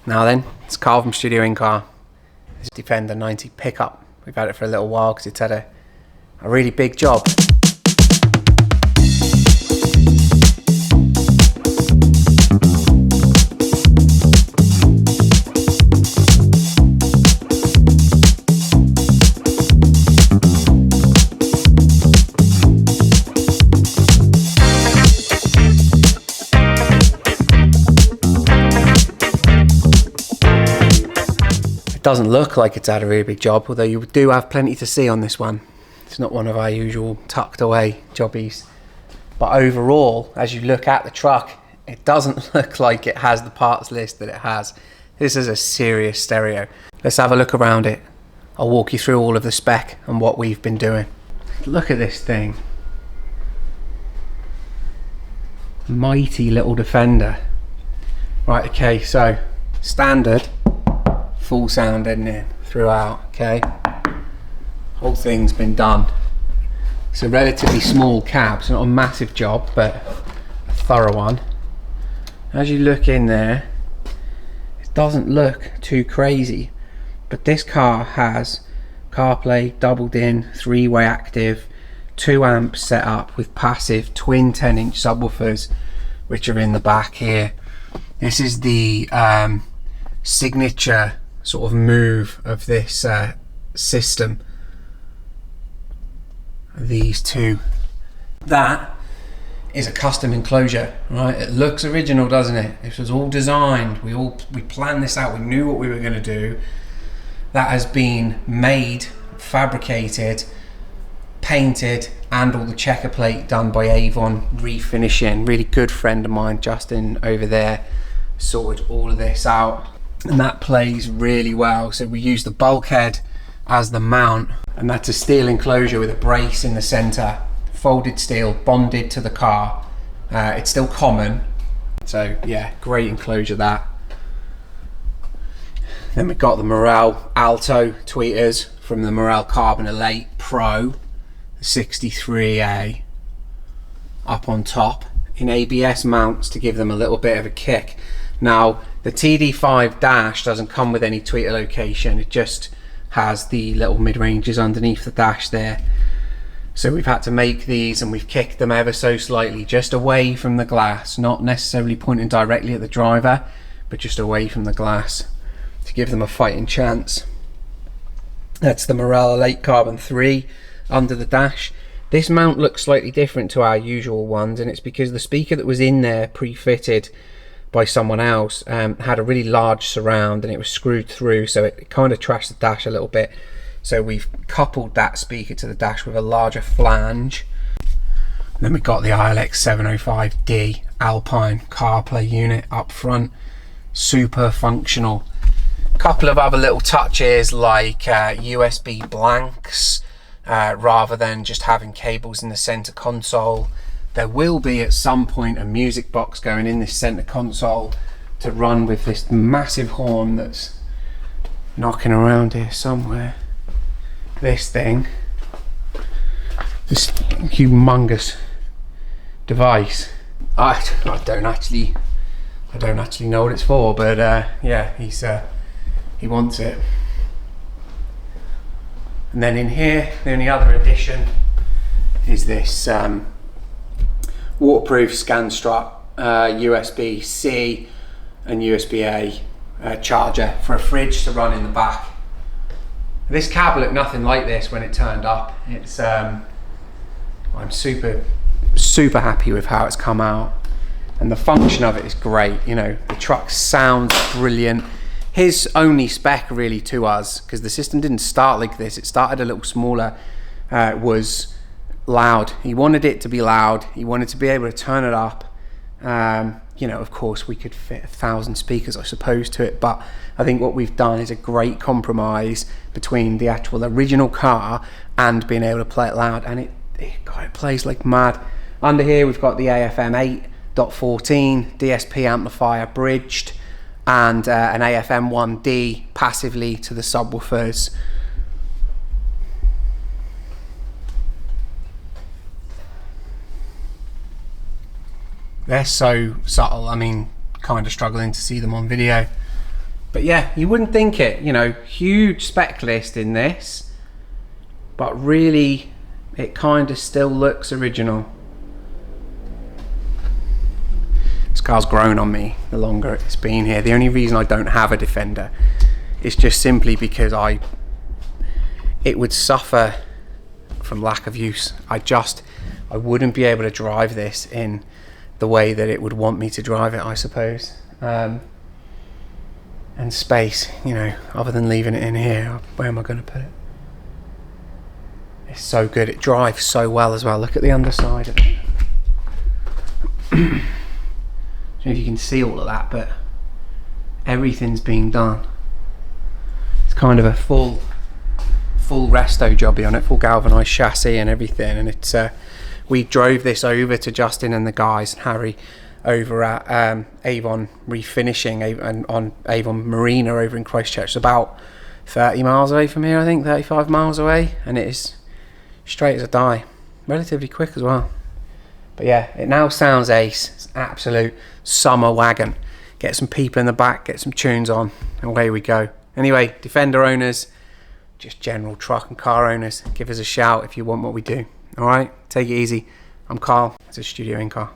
Now then, it's Carl from Studio Incar. This Defender 90 pickup. We've had it for a little while because it's had a really big job. Doesn't look like it's had a really big job, although you do have plenty to see on this one. It's not one of our usual tucked away jobbies, but overall, as you look at the truck, it doesn't look like it has the parts list that it has. This is a serious stereo. Let's have a look around it. I'll walk you through all of the spec and what we've been doing. Look at this thing. Mighty little Defender. Right, okay, so standard full sound deadening throughout, okay? Whole thing's been done. It's a relatively small cab, it's not a massive job, but a thorough one. As you look in there, it doesn't look too crazy, but this car has CarPlay, doubled in, 3-way active, 2 amps set up with passive twin 10-inch subwoofers, which are in the back here. This is the signature sort of move of this system. These two. That is a custom enclosure, right? It looks original, doesn't it? This was all designed. We planned this out. We knew what we were going to do. That has been made, fabricated, painted, and all the checker plate done by Avon refinishing. Really good friend of mine, Justin, over there, sorted all of this out. And that plays really well. So we use the bulkhead as the mount, and that's a steel enclosure with a brace in the center, folded steel, bonded to the car. It's still common, so yeah, great enclosure that. Then we've got the Morel Alto tweeters from the Morel Carbon Elate Pro, the 63A, up on top in ABS mounts to give them a little bit of a kick. Now, the TD5 dash doesn't come with any tweeter location, it just has the little mid-ranges underneath the dash there. So we've had to make these, and we've kicked them ever so slightly, just away from the glass, not necessarily pointing directly at the driver, but just away from the glass to give them a fighting chance. That's the Morel Elate Carbon 3 under the dash. This mount looks slightly different to our usual ones, and it's because the speaker that was in there pre-fitted by someone else had a really large surround, and it was screwed through, so it kind of trashed the dash a little bit. So we've coupled that speaker to the dash with a larger flange. And then we've got the ILX 705D Alpine CarPlay unit up front, super functional. A couple of other little touches like USB blanks rather than just having cables in the center console. There will be at some point a music box going in this center console to run with this massive horn that's knocking around here somewhere. This thing, this humongous device, I don't actually know what it's for, but yeah, he wants it. And then in here, the only other addition is this waterproof scan strap, USB-C and USB-A charger for a fridge to run in the back. This cab looked nothing like this when it turned up. It's I'm super happy with how it's come out, and the function of it is great. You know, the truck sounds brilliant. His only spec really to us, because the system didn't start like this, it started a little smaller, was loud. He wanted it to be loud, he wanted to be able to turn it up. You know, of course we could fit 1,000 speakers I suppose to it, but I think what we've done is a great compromise between the actual original car and being able to play it loud, and it plays like mad. Under here we've got the AFM 8.14 DSP amplifier bridged, and an AFM 1D passively to the subwoofers. They're so subtle, I mean, kind of struggling to see them on video. But yeah, you wouldn't think it, you know, huge spec list in this, but really it kind of still looks original. This car's grown on me the longer it's been here. The only reason I don't have a Defender is just simply because it would suffer from lack of use. I wouldn't be able to drive this in the way that it would want me to drive it, I suppose. And space, you know, other than leaving it in here, where am I going to put it? It's so good. It drives so well as well. Look at the underside of it. I don't know if you can see all of that, but everything's being done. It's kind of a full resto jobby on it, full galvanised chassis and everything. And it's we drove this over to Justin and the guys and Harry over at Avon Refinishing and on Avon Marina over in Christchurch. It's about 30 miles away from here, I think, 35 miles away, and it is straight as a die, relatively quick as well. But yeah, it now sounds ace. It's an absolute summer wagon. Get some people in the back, get some tunes on, and away we go. Anyway, Defender owners, just general truck and car owners, give us a shout if you want what we do. Alright, take it easy. I'm Carl, it's a Studio Incar.